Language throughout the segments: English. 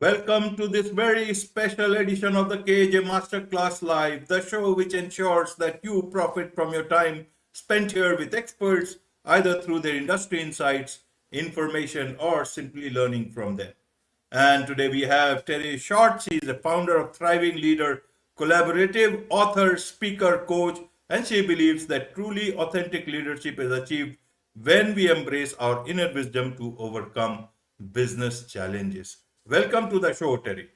Welcome to this very special edition of the KJ Masterclass Live, the show which ensures that you profit from your time spent here with experts, either through their industry insights, information, or simply learning from them. And today we have Terry Shorts. He's a founder of Thriving Leader, collaborative author, speaker, coach, and she believes that truly authentic leadership is achieved when we embrace our inner wisdom to overcome business challenges. Welcome to the show, Terry.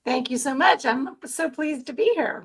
Thank you so much. I'm so pleased to be here.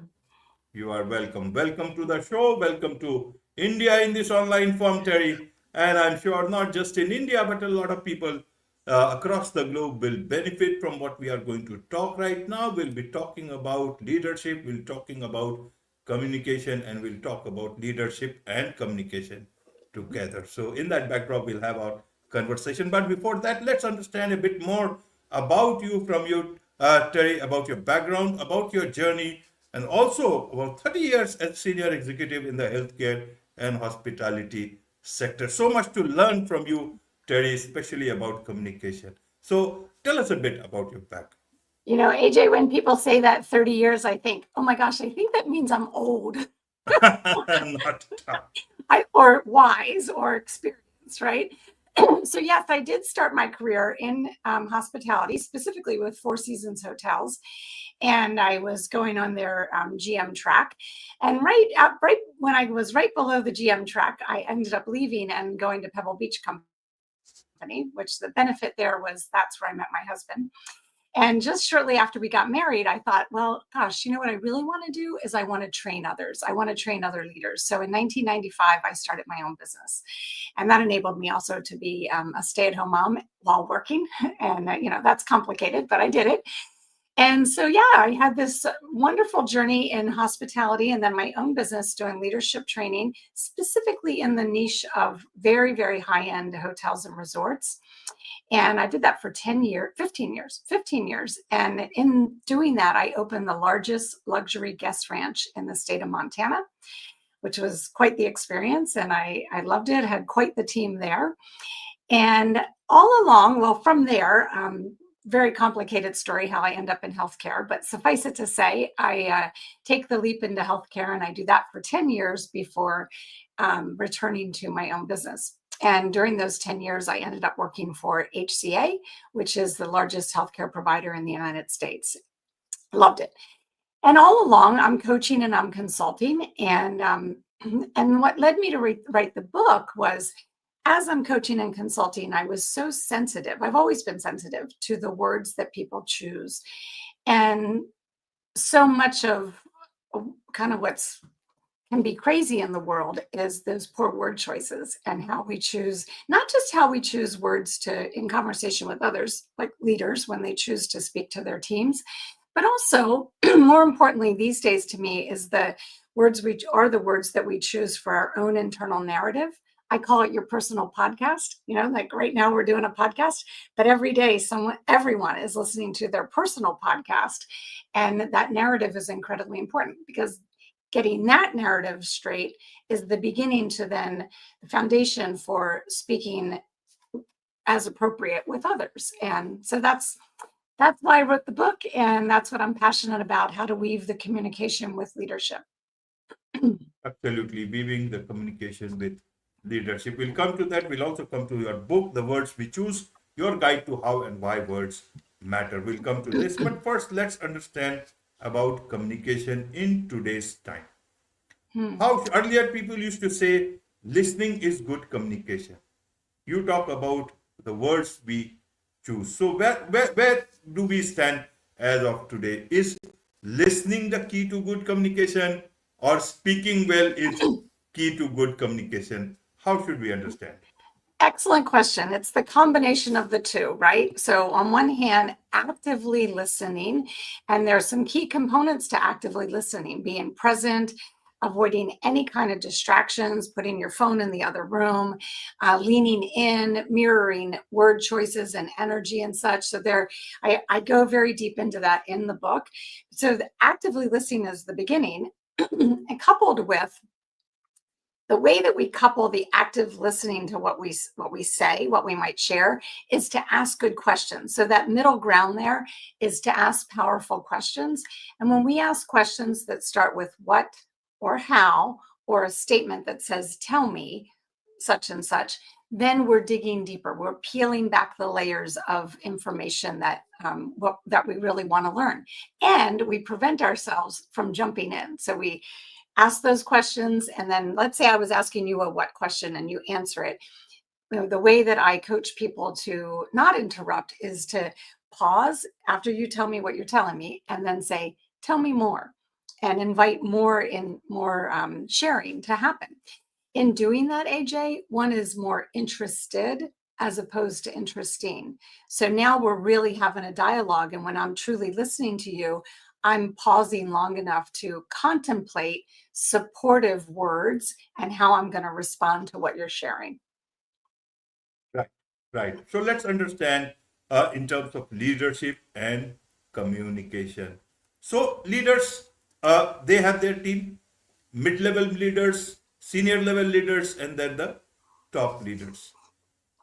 You are welcome. Welcome to the show. Welcome to India in this online form, Terry. And I'm sure not just in India, but a lot of people across the globe will benefit from what we are going to talk right now. We'll be talking about leadership, we'll talking about communication, and we'll talk about leadership and communication together. So in that backdrop, we'll have our conversation. But before that, let's understand a bit more about you from you, Terry, about your background, about your journey, and also about 30 years as senior executive in the healthcare and hospitality sector. So much to learn from you, Terry, especially about communication. So tell us a bit about your background. AJ, when people say that 30 years, I think, oh my gosh, I think that means I'm old. Not tough. Or wise or experienced, right? So yes, I did start my career in hospitality, specifically with Four Seasons Hotels. And I was going on their GM track. And right when I was right below the GM track, I ended up leaving and going to Pebble Beach Company, which the benefit there was that's where I met my husband. And just shortly after we got married, I thought, well, gosh, you know what I really want to do is I want to train others. I want to train other leaders. So in 1995, I started my own business. And that enabled me also to be a stay-at-home mom while working. And, that's complicated, but I did it. And so, yeah, I had this wonderful journey in hospitality and then my own business doing leadership training, specifically in the niche of very, very high-end hotels and resorts. And I did that for 15 years. And in doing that, I opened the largest luxury guest ranch in the state of Montana, which was quite the experience. And I loved it, had quite the team there. And all along, well, from there, very complicated story how I end up in healthcare, but suffice it to say, I take the leap into healthcare and I do that for 10 years before returning to my own business. And during those 10 years, I ended up working for HCA, which is the largest healthcare provider in the United States. Loved it. And all along, I'm coaching and I'm consulting. And what led me to write the book was, as I'm coaching and consulting, I was so sensitive. I've always been sensitive to the words that people choose. And so much of kind of what's can be crazy in the world is those poor word choices and how we choose, not just how we choose words in conversation with others, like leaders when they choose to speak to their teams, but also more importantly these days to me is the words the words that we choose for our own internal narrative. I call it your personal podcast. Like right now we're doing a podcast, but every day everyone is listening to their personal podcast. And that narrative is incredibly important because getting that narrative straight is the beginning to then the foundation for speaking as appropriate with others. And so that's why I wrote the book. And that's what I'm passionate about, how to weave the communication with leadership. Absolutely, weaving the communication with leadership. We'll come to that. We'll also come to your book, The Words We Choose, your guide to how and why words matter. We'll come to this. But first, let's understand about communication in today's time. How earlier people used to say listening is good communication. You talk about the words we choose. So where do we stand as of today? Is listening the key to good communication, or speaking well is key to good communication? How should we understand? Excellent question. It's the combination of the two, right? So on one hand, actively listening, and there's some key components to actively listening, being present, avoiding any kind of distractions, putting your phone in the other room, leaning in, mirroring word choices and energy and such. So I go very deep into that in the book. So the actively listening is the beginning, and coupled with The way that we couple the active listening to what we say, what we might share, is to ask good questions. So that middle ground there is to ask powerful questions. And when we ask questions that start with what or how, or a statement that says, tell me such and such, then we're digging deeper. We're peeling back the layers of information that that we really want to learn. And we prevent ourselves from jumping in. So we ask those questions. And then let's say I was asking you a what question and you answer it. You know, the way that I coach people to not interrupt is to pause after you tell me what you're telling me and then say, tell me more, and invite more sharing to happen. In doing that, AJ, one is more interested as opposed to interesting. So now we're really having a dialogue. And when I'm truly listening to you, I'm pausing long enough to contemplate supportive words and how I'm going to respond to what you're sharing. Right, right. So let's understand in terms of leadership and communication. So leaders, they have their team, mid-level leaders, senior level leaders, and then the top leaders.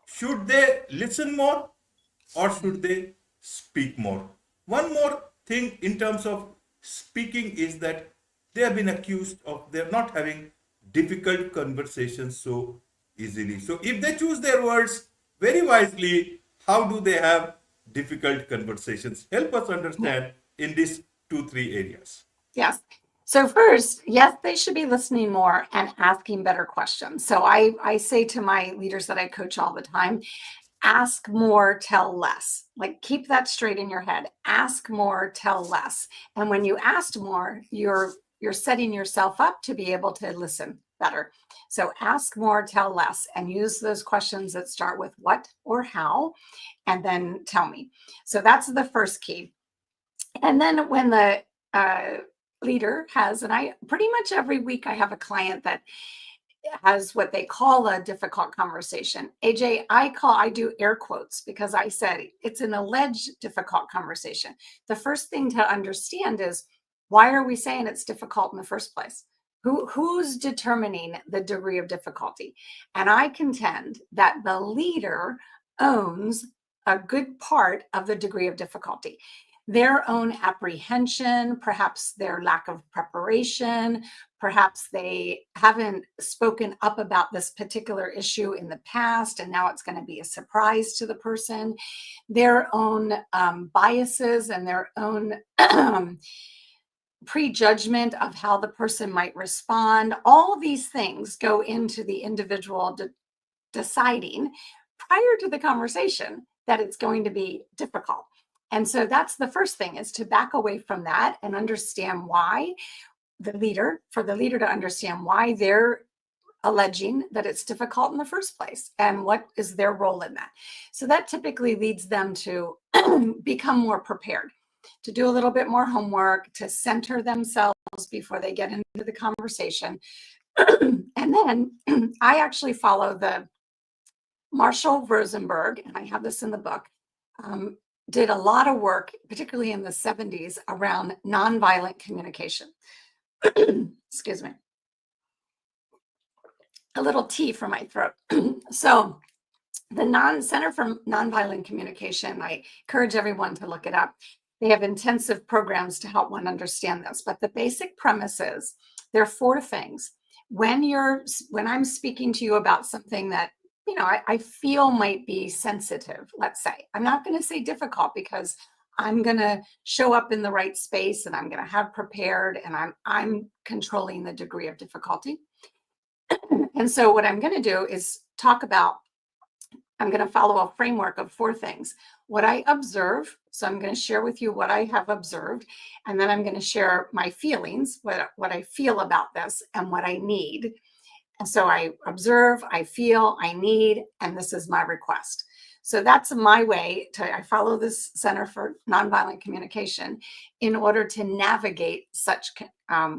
Should they listen more or should they speak more? One more thing in terms of speaking is that they have been accused of they're not having difficult conversations so easily. So if they choose their words very wisely, how do they have difficult conversations? Help us understand in these two, three areas. Yes. So first, yes, they should be listening more and asking better questions. So I say to my leaders that I coach all the time, ask more, tell less. Like keep that straight in your head. Ask more, tell less. And when you ask more, you're setting yourself up to be able to listen better. So ask more, tell less, and use those questions that start with what or how, and then tell me. So that's the first key. And then when the leader has, and I pretty much every week I have a client that has what they call a difficult conversation. AJ, I do air quotes because I said it's an alleged difficult conversation. The first thing to understand is, why are we saying it's difficult in the first place? Who's determining the degree of difficulty? And I contend that the leader owns a good part of the degree of difficulty. Their own apprehension, perhaps their lack of preparation, perhaps they haven't spoken up about this particular issue in the past, and now it's going to be a surprise to the person. Their own biases and their own prejudgment of how the person might respond. All of these things go into the individual deciding prior to the conversation that it's going to be difficult. And so that's the first thing, is to back away from that and understand why for the leader to understand why they're alleging that it's difficult in the first place and what is their role in that. So that typically leads them to become more prepared, to do a little bit more homework, to center themselves before they get into the conversation. And then I actually follow the Marshall Rosenberg, and I have this in the book, did a lot of work, particularly in the 70s, around nonviolent communication. Excuse me. A little tea for my throat. So the Center for Nonviolent Communication, I encourage everyone to look it up. They have intensive programs to help one understand this, but the basic premise is there are four things. When I'm speaking to you about something that I feel might be sensitive, let's say. I'm not going to say difficult because I'm going to show up in the right space and I'm going to have prepared, and I'm controlling the degree of difficulty. And so what I'm going to do is I'm going to follow a framework of four things. What I observe. So I'm going to share with you what I have observed, and then I'm going to share my feelings, what I feel about this and what I need. And so I observe, I feel, I need, and this is my request. So that's my way I follow this Center for Nonviolent Communication in order to navigate such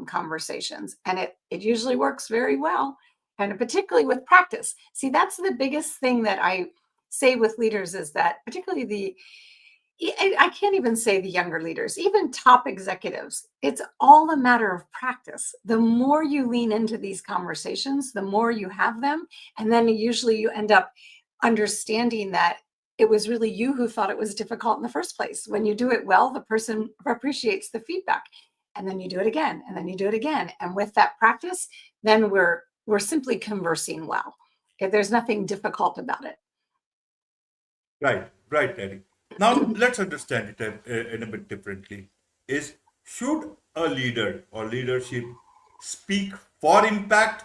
conversations. And it usually works very well, and particularly with practice. See, that's the biggest thing that I say with leaders, is that particularly I can't even say the younger leaders, even top executives. It's all a matter of practice. The more you lean into these conversations, the more you have them. And then usually you end up understanding that it was really you who thought it was difficult in the first place. When you do it well, the person appreciates the feedback. And then you do it again, and then you do it again. And with that practice, then we're simply conversing well. There's nothing difficult about it. Right, right, Terry. Now let's understand it in a bit differently. Is should a leader or leadership speak for impact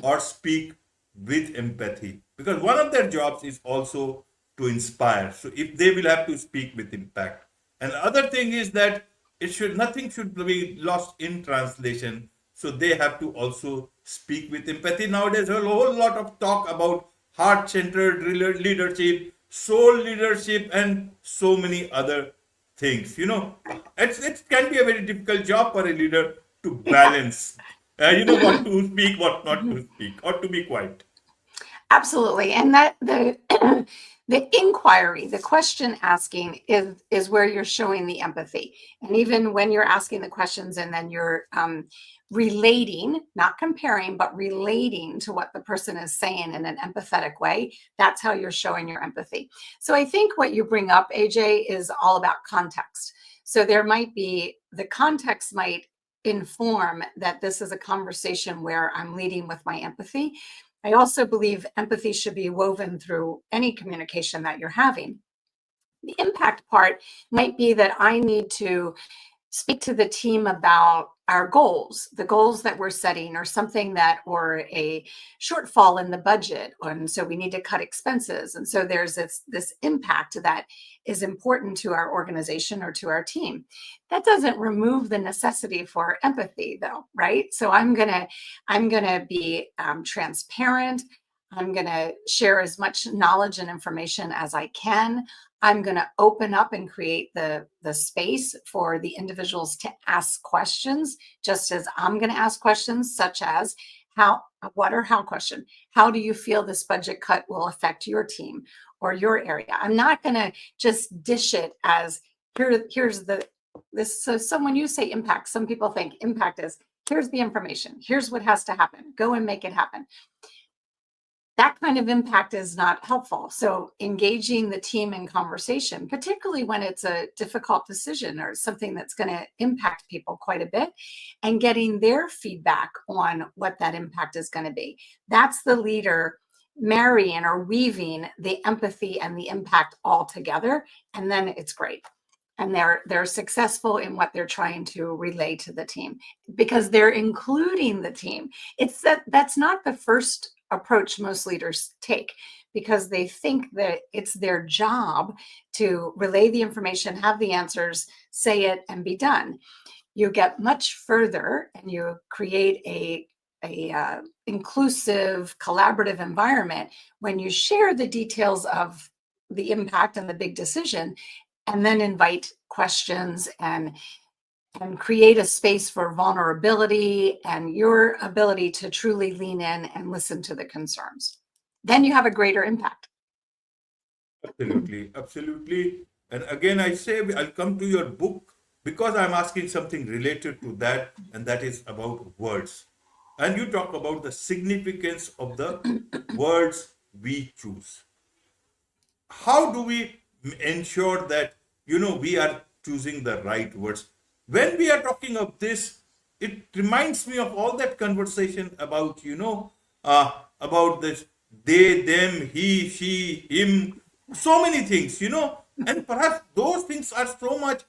or speak with empathy? Because one of their jobs is also to inspire. So if they will have to speak with impact. And the other thing is that it should nothing should be lost in translation. So they have to also speak with empathy. Nowadays, a whole lot of talk about heart-centered leadership, soul leadership, and so many other things. It can be a very difficult job for a leader to balance. What to speak, what not to speak, or to be quiet. Absolutely. And that the the inquiry, the question asking is where you're showing the empathy. And even when you're asking the questions and then you're relating, not comparing, but relating to what the person is saying in an empathetic way, that's how you're showing your empathy. So I think what you bring up, AJ, is all about context. So there might be the context might inform that this is a conversation where I'm leading with my empathy. I also believe empathy should be woven through any communication that you're having. The impact part might be that I need to speak to the team about our goals, the goals that we're setting, or something or a shortfall in the budget. And so we need to cut expenses. And so there's this impact that is important to our organization or to our team. That doesn't remove the necessity for empathy though, right? So I'm gonna be transparent. I'm going to share as much knowledge and information as I can. I'm going to open up and create the space for the individuals to ask questions, just as I'm going to ask questions such as how question. How do you feel this budget cut will affect your team or your area? I'm not going to just dish it as here's this. So when you say impact, some people think impact is here's the information. Here's what has to happen. Go and make it happen. That kind of impact is not helpful. So engaging the team in conversation, particularly when it's a difficult decision or something that's going to impact people quite a bit, and getting their feedback on what that impact is going to be. That's the leader marrying or weaving the empathy and the impact all together, and then it's great. And they're successful in what they're trying to relay to the team because they're including the team. It's that's not the first approach most leaders take because they think that it's their job to relay the information, have the answers, say it, and be done. You get much further and you create a inclusive, collaborative environment when you share the details of the impact and the big decision, and then invite questions and create a space for vulnerability and your ability to truly lean in and listen to the concerns. Then you have a greater impact. Absolutely, absolutely. And again, I say I'll come to your book because I'm asking something related to that, and that is about words. And you talk about the significance of the words we choose. How do we ensure that we are choosing the right words when we are talking of this? It reminds me of all that conversation about about this they, them, he, she, him, so many things, and perhaps those things are so much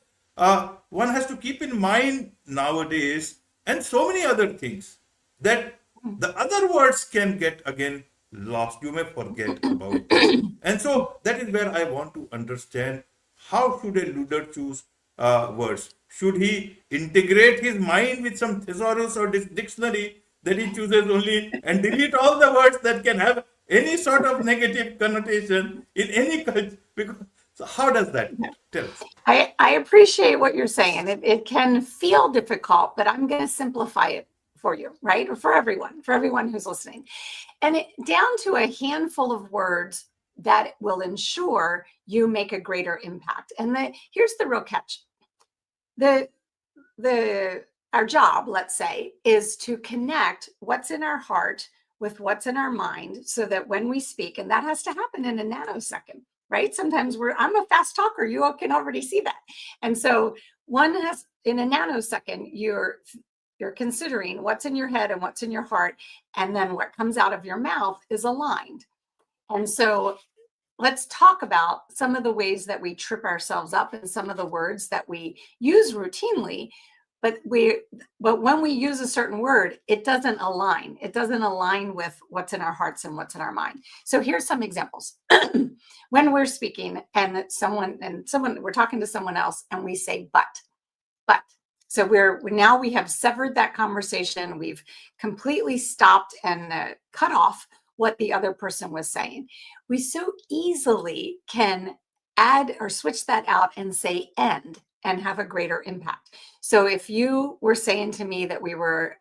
one has to keep in mind nowadays, and so many other things that the other words can get again lost. You may forget about them. And so that is where I want to understand how should a leader choose words? Should he integrate his mind with some thesaurus or dictionary that he chooses only and delete all the words that can have any sort of negative connotation in any culture? So how does that work? Tell us. I appreciate what you're saying. It can feel difficult, but I'm going to simplify it for you, right? Or for everyone who's listening. And down to a handful of words that will ensure you make a greater impact. And here's the real catch. Our job, let's say, is to connect what's in our heart with what's in our mind, so that when we speak, and that has to happen in a nanosecond, right? Sometimes I'm a fast talker, you all can already see that. And so one has, in a nanosecond, you're considering what's in your head and what's in your heart, and then what comes out of your mouth is aligned. And so let's talk about some of the ways that we trip ourselves up and some of the words that we use routinely, but when we use a certain word, it doesn't align. It doesn't align with what's in our hearts and what's in our mind. So here's some examples. When we're speaking and we're talking to someone else and we say but. So now we have severed that conversation. We've completely stopped and cut off what the other person was saying. We so easily can add or switch that out and say and have a greater impact. So if you were saying to me that we were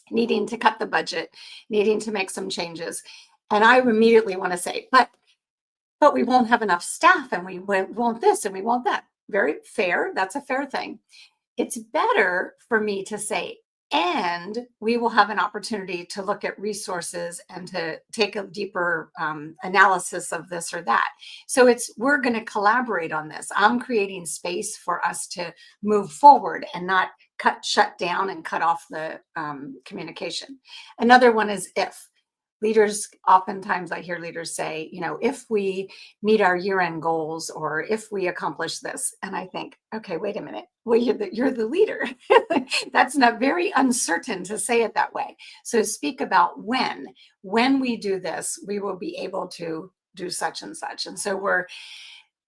needing to cut the budget, needing to make some changes, and I immediately want to say, but we won't have enough staff, and we want this and we want that. Very fair. That's a fair thing. It's better for me to say, and we will have an opportunity to look at resources and to take a deeper analysis of this or that. So we're going to collaborate on this. I'm creating space for us to move forward and not shut down and cut off the communication. Another one is if. Leaders, oftentimes I hear leaders say, if we meet our year-end goals, or if we accomplish this. And I think, okay, wait a minute. Well, you're the leader. That's not very uncertain to say it that way. So speak about when we do this, we will be able to do such and such. And so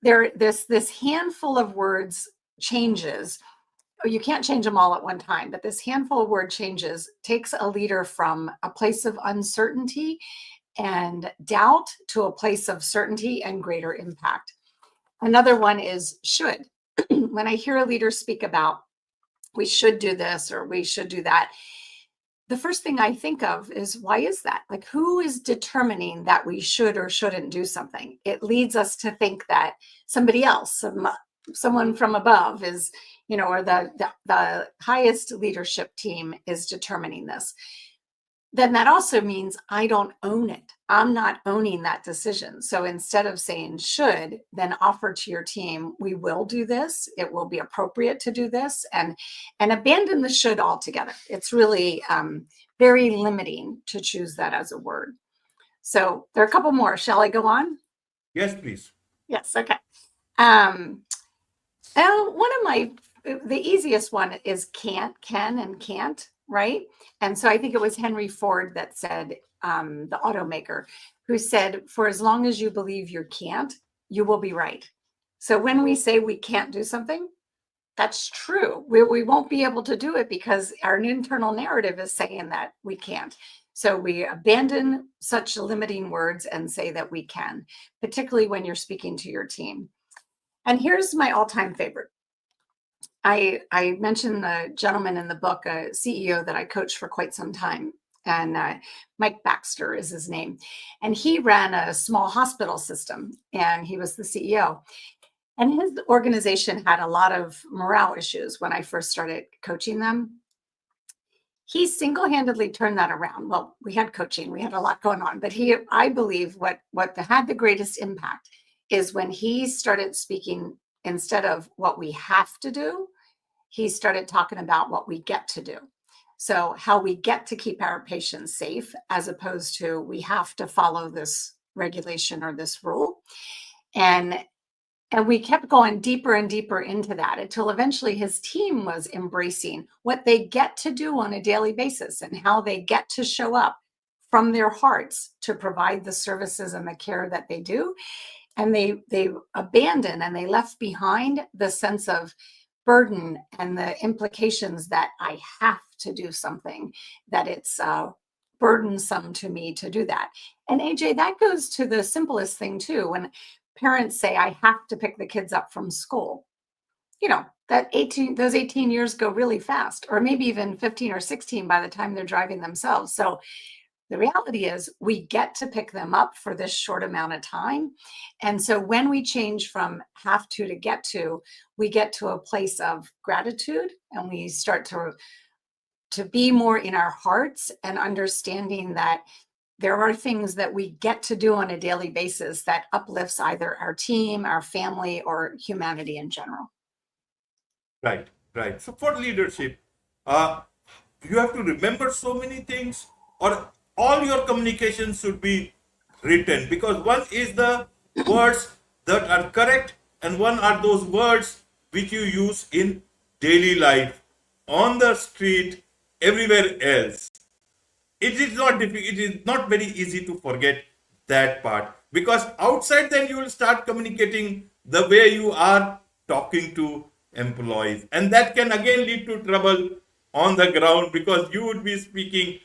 this handful of words changes. You can't change them all at one time, but this handful of word changes takes a leader from a place of uncertainty and doubt to a place of certainty and greater impact. Another one is should. When I hear a leader speak about we should do this or we should do that, the first thing I think of is, why is that? Like, who is determining that we should or shouldn't do something? It leads us to think that somebody else, someone from above is, or the highest leadership team is determining this. Then that also means I don't own it. I'm not owning that decision. So instead of saying should, then offer to your team, we will do this. It will be appropriate to do this, and abandon the should altogether. It's really very limiting to choose that as a word. So there are a couple more. Shall I go on? Yes, please. Yes. Okay. The easiest one is can, and can't, right? And so I think it was Henry Ford that said, the automaker, who said, for as long as you believe you can't, you will be right. So when we say we can't do something, that's true. We won't be able to do it because our internal narrative is saying that we can't. So we abandon such limiting words and say that we can, particularly when you're speaking to your team. And here's my all-time favorite. I mentioned the gentleman in the book, a CEO that I coached for quite some time, and Mike Baxter is his name. And he ran a small hospital system, and he was the CEO. And his organization had a lot of morale issues when I first started coaching them. He single-handedly turned that around. Well, we had coaching, we had a lot going on, but I believe what had the greatest impact is when he started speaking, instead of what we have to do, he started talking about what we get to do. So how we get to keep our patients safe, as opposed to we have to follow this regulation or this rule. And we kept going deeper and deeper into that until eventually his team was embracing what they get to do on a daily basis and how they get to show up from their hearts to provide the services and the care that they do. And they abandoned and they left behind the sense of burden and the implications that I have to do something, that it's burdensome to me to do that. And AJ, that goes to the simplest thing too. When parents say, I have to pick the kids up from school, those 18 years go really fast, or maybe even 15 or 16 by the time they're driving themselves. So The reality is we get to pick them up for this short amount of time. And so when we change from have to get to, we get to a place of gratitude, and we start to be more in our hearts and understanding that there are things that we get to do on a daily basis that uplifts either our team, our family, or humanity in general. Right, right. So for leadership, uh, you have to remember so many things, or all your communication should be written, because one is the words that are correct, and one are those words which you use in daily life, on the street, everywhere else. It is not difficult, it is not very easy to forget that part, because outside then you will start communicating the way you are talking to employees, and that can again lead to trouble on the ground, because you would be speaking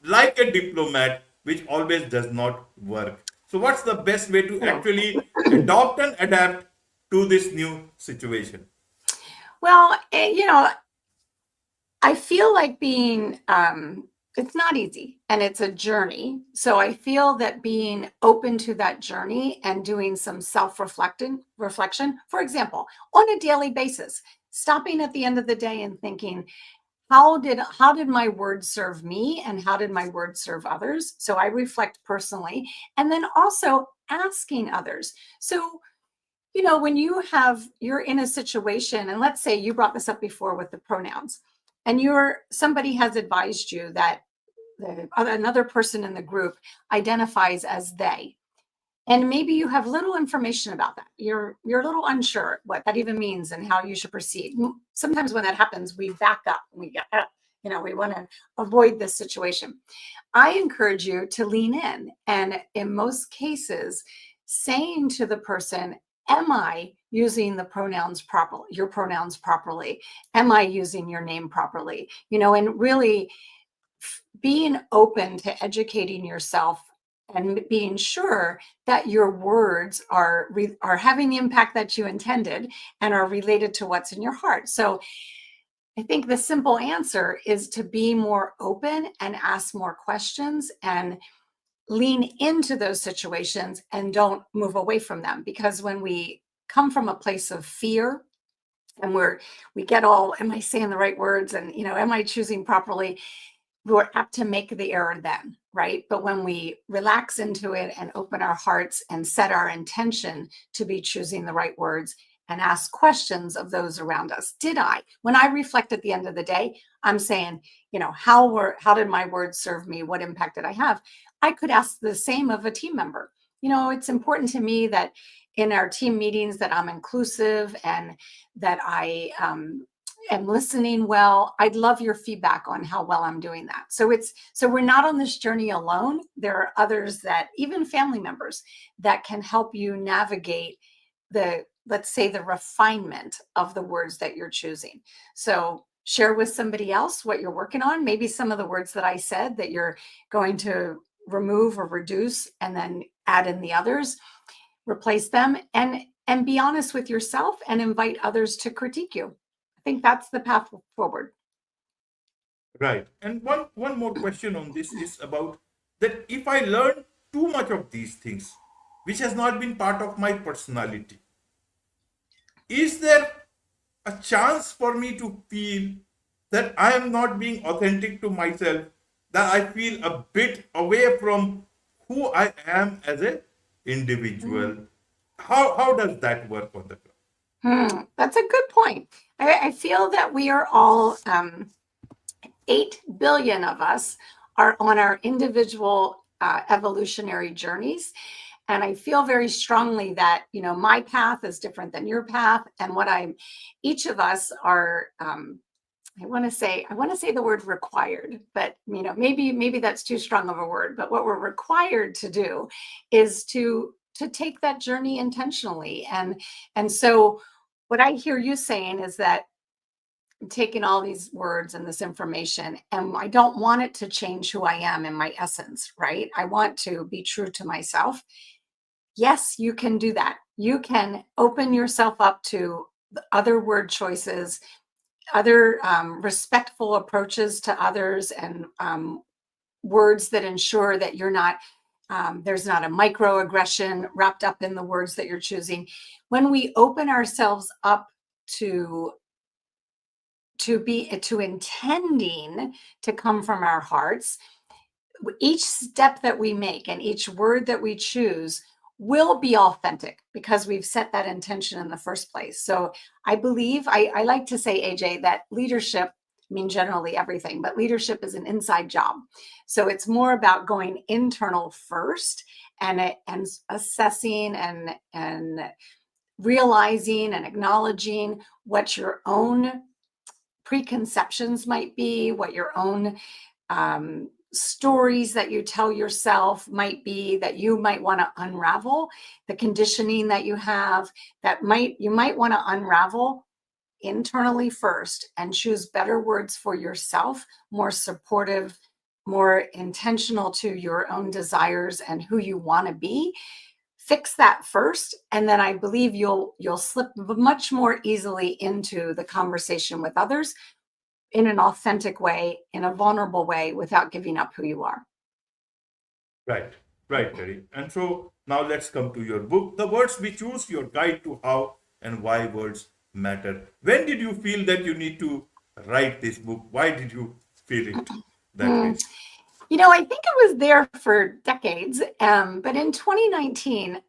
like a diplomat, which always does not work. So what's the best way to Yeah. actually adopt and adapt to this new situation? Well, I feel like being, it's not easy and it's a journey. So I feel that being open to that journey and doing some reflection, for example, on a daily basis, stopping at the end of the day and thinking, how did my words serve me and how did my words serve others? So I reflect personally, and then also asking others. So when you're in a situation, and let's say you brought this up before with the pronouns, and somebody has advised you that another person in the group identifies as they, and maybe you have little information about that. You're a little unsure what that even means and how you should proceed. Sometimes when that happens, we back up and we get, we want to avoid this situation. I encourage you to lean in, and in most cases, saying to the person, am I using the pronouns properly, your pronouns properly? Am I using your name properly? And really being open to educating yourself and being sure that your words are having the impact that you intended and are related to what's in your heart. So I think the simple answer is to be more open and ask more questions and lean into those situations and don't move away from them. Because when we come from a place of fear and we get all, am I saying the right words? And, am I choosing properly? We're apt to make the error then, right? But when we relax into it and open our hearts and set our intention to be choosing the right words and ask questions of those around us, when I reflect at the end of the day, I'm saying, how did my words serve me? What impact did I have? I could ask the same of a team member. It's important to me that in our team meetings that I'm inclusive and that I am listening well. I'd love your feedback on how well I'm doing that. So we're not on this journey alone. There are others, that even family members, that can help you navigate let's say the refinement of the words that you're choosing. So share with somebody else what you're working on. Maybe some of the words that I said that you're going to remove or reduce, and then add in the others, replace them, and be honest with yourself and invite others to critique you. I think that's the path forward. Right. And one more question on this is about that if I learn too much of these things, which has not been part of my personality, is there a chance for me to feel that I am not being authentic to myself, that I feel a bit away from who I am as an individual? How does that work on the ground? That's a good point. I feel that we are all 8 billion of us are on our individual evolutionary journeys. And I feel very strongly that, my path is different than your path. And each of us are, I want to say the word required, but, maybe that's too strong of a word. But what we're required to do is to take that journey intentionally. And so what I hear you saying is that I'm taking all these words and this information, and I don't want it to change who I am in my essence, right? I want to be true to myself. Yes, you can do that. You can open yourself up to the other word choices, other respectful approaches to others, and words that ensure that you're not, there's not a microaggression wrapped up in the words that you're choosing. When we open ourselves up to intending to come from our hearts, each step that we make and each word that we choose will be authentic because we've set that intention in the first place. So I believe, I like to say, AJ, that leadership, I mean, generally everything, but leadership is an inside job. So it's more about going internal first and assessing and realizing and acknowledging what your own preconceptions might be, what your own stories that you tell yourself might be, that you might want to unravel, the conditioning that you have that you might want to unravel internally first and choose better words for yourself, more supportive, more intentional to your own desires and who you want to be. Fix that first, and then I believe you'll slip much more easily into the conversation with others in an authentic way, in a vulnerable way, without giving up who you are. Right, right, Terry. And so now let's come to your book, The Words We Choose, Your Guide to How and Why Words Matter. When did you feel that you need to write this book? Why did you feel it that way? I think it was there for decades. But in 2019,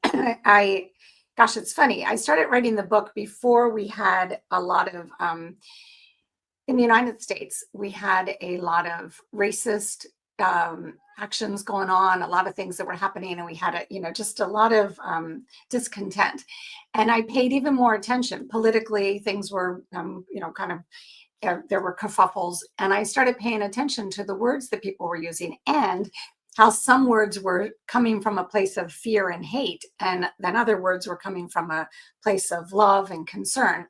it's funny. I started writing the book before we had a lot of, in the United States, we had a lot of racist actions going on, a lot of things that were happening, and we had just a lot of discontent. And I paid even more attention politically. Things were, kind of, there were kerfuffles, and I started paying attention to the words that people were using and how some words were coming from a place of fear and hate, and then other words were coming from a place of love and concern.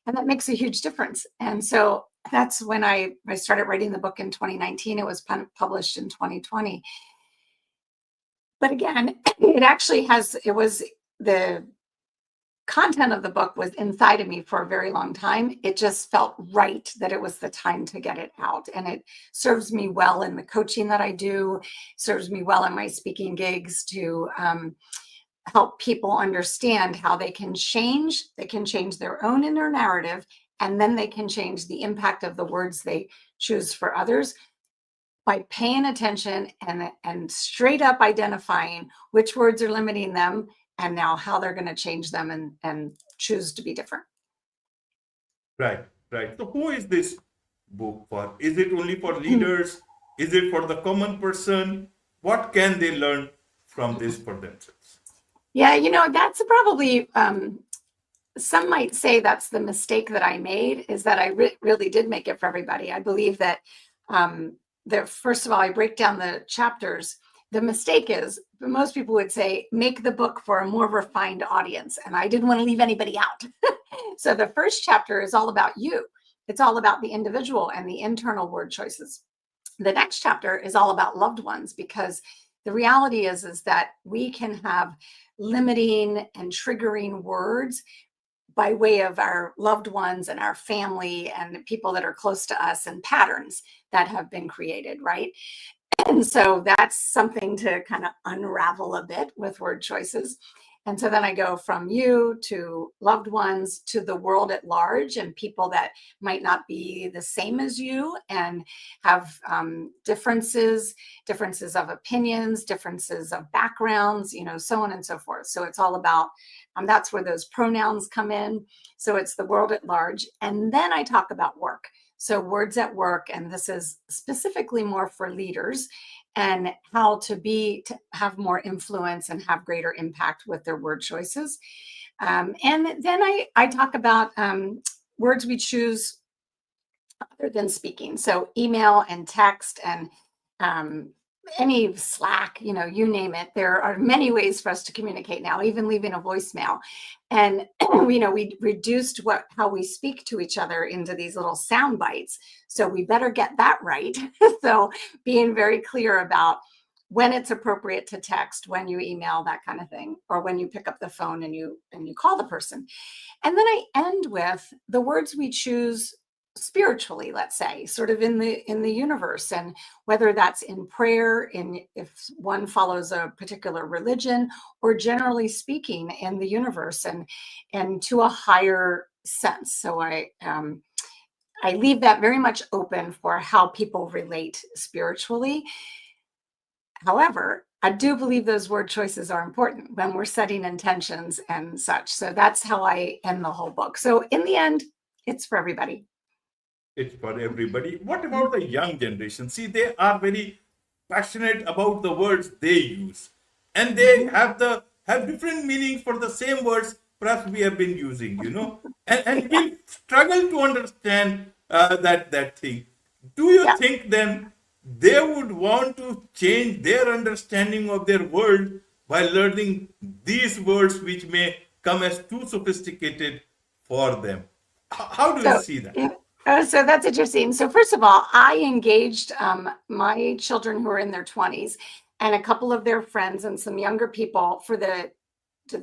And that makes a huge difference. And so that's when I started writing the book in 2019. It was published in 2020. But again, the content of the book was inside of me for a very long time. It just felt right that it was the time to get it out. And it serves me well in the coaching that I do, serves me well in my speaking gigs to help people understand how they can change their own inner narrative, and then they can change the impact of the words they choose for others by paying attention and straight up identifying which words are limiting them and now how they're going to change them and choose to be different. Right, right. So who is this book for? Is it only for leaders? Is it for the common person? What can they learn from this for themselves? Yeah, that's probably, some might say that's the mistake that I made, is that I really did make it for everybody. I believe that, first of all, I break down the chapters. The mistake is, most people would say, make the book for a more refined audience. And I didn't want to leave anybody out. So the first chapter is all about you. It's all about the individual and the internal word choices. The next chapter is all about loved ones, because the reality is that we can have limiting and triggering words by way of our loved ones and our family and people that are close to us, and patterns that have been created, right? And so that's something to kind of unravel a bit with word choices. And so then I go from you to loved ones to the world at large, and people that might not be the same as you and have differences of opinions, differences of backgrounds, so on and so forth. So it's all about, that's where those pronouns come in. So it's the world at large. And then I talk about work. So words at work, and this is specifically more for leaders, and how to have more influence and have greater impact with their word choices. And then I talk about words we choose other than speaking. So email and text and any Slack, you name it. There are many ways for us to communicate now, even leaving a voicemail. And we reduced how we speak to each other into these little sound bites. So we better get that right. So being very clear about when it's appropriate to text, when you email, that kind of thing, or when you pick up the phone and you call the person. And then I end with the words we choose spiritually, let's say, sort of in the universe, and whether that's in prayer, in if one follows a particular religion, or generally speaking in the universe, and to a higher sense. So I leave that very much open for how people relate spiritually. However, I do believe those word choices are important when we're setting intentions and such. So that's how I end the whole book. So in the end, it's for everybody. It's for everybody. What about the young generation? See, they are very passionate about the words they use, and they Mhm. have different meanings for the same words perhaps we have been using, and we struggle to understand that thing. Do you Yeah. think then they would want to change their understanding of their world by learning these words which may come as too sophisticated for them? How do you So, see that? yeah. So that's interesting. So first of all, I engaged my children who are in their 20s and a couple of their friends and some younger people for the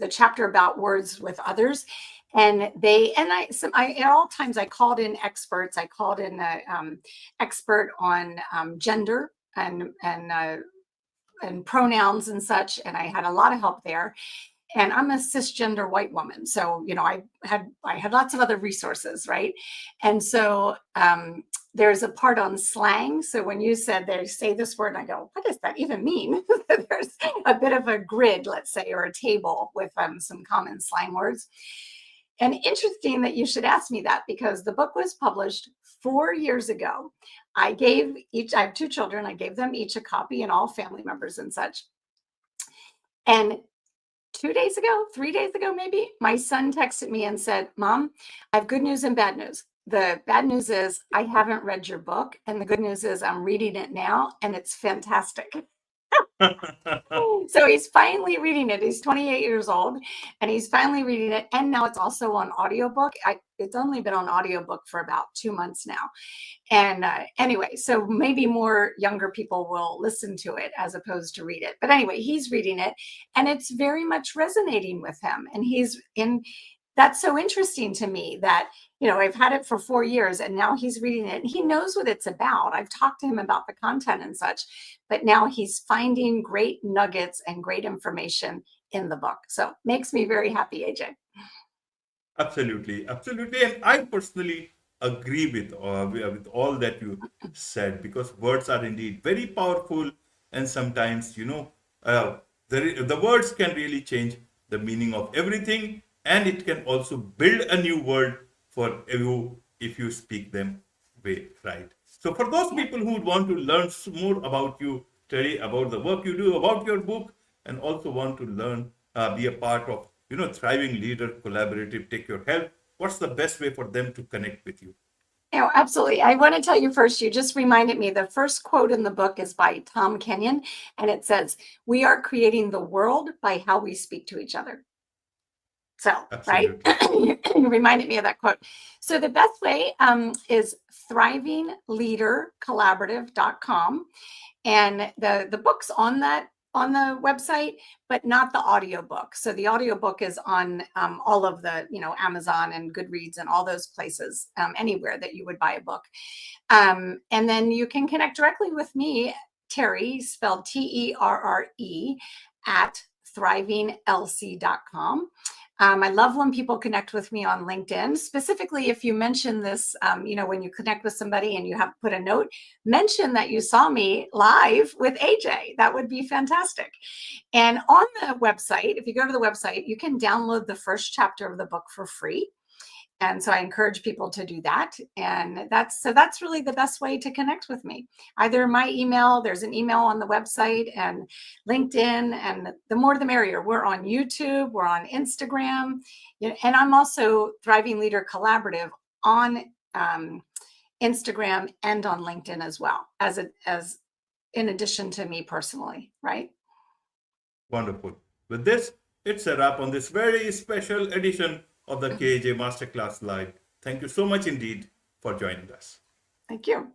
chapter about words with others. And I at all times I called in experts. I called in a expert on gender and pronouns and such, and I had a lot of help there. And I'm a cisgender white woman, so I had lots of other resources, right? And so there's a part on slang. So when you said they say this word, and I go, what does that even mean? There's a bit of a grid, let's say, or a table with some common slang words. And interesting that you should ask me that, because the book was published 4 years ago. I have two children, I gave them each a copy, and all family members and such. And 2 days ago, 3 days ago, maybe, my son texted me and said, Mom, I have good news and bad news. The bad news is I haven't read your book. And the good news is I'm reading it now and it's fantastic. So he's finally reading it. He's 28 years old and he's finally reading it. And now it's also on audiobook. It's only been on audiobook for about 2 months now. And anyway, so maybe more younger people will listen to it as opposed to read it. But anyway, he's reading it and it's very much resonating with him. And that's so interesting to me that, I've had it for 4 years and now he's reading it and he knows what it's about. I've talked to him about the content and such, but now he's finding great nuggets and great information in the book. So makes me very happy, AJ. Absolutely, absolutely. And I personally agree with all that you said, because words are indeed very powerful. And sometimes, the words can really change the meaning of everything. And it can also build a new world for you if you speak them way right. So, for those Yeah. people who would want to learn more about you, Terry, about the work you do, about your book, and also want to learn, be a part of, thriving leader, collaborative, take your help, what's the best way for them to connect with you? Absolutely. I want to tell you first, you just reminded me the first quote in the book is by Tom Kenyon, and it says, "We are creating the world by how we speak to each other." So, right? Absolutely. You reminded me of that quote. So, the best way is thrivingleadercollaborative.com. And the book's on the website, but not the audiobook. So the audiobook is on all of the, Amazon and Goodreads and all those places, anywhere that you would buy a book. And then you can connect directly with me, Terre, spelled Terre, at thrivinglc.com. I love when people connect with me on LinkedIn, specifically if you mention this, when you connect with somebody and you have put a note, mention that you saw me live with AJ. That would be fantastic. And on the website, if you go to the website, you can download the first chapter of the book for free. And so I encourage people to do that. And that's really the best way to connect with me. Either my email, there's an email on the website, and LinkedIn, and the more the merrier. We're on YouTube, we're on Instagram, and I'm also Thriving Leader Collaborative on Instagram and on LinkedIn as well, as in addition to me personally, right? Wonderful. With this, it's a wrap on this very special edition of the KJ Masterclass Live. Thank you so much indeed for joining us. Thank you.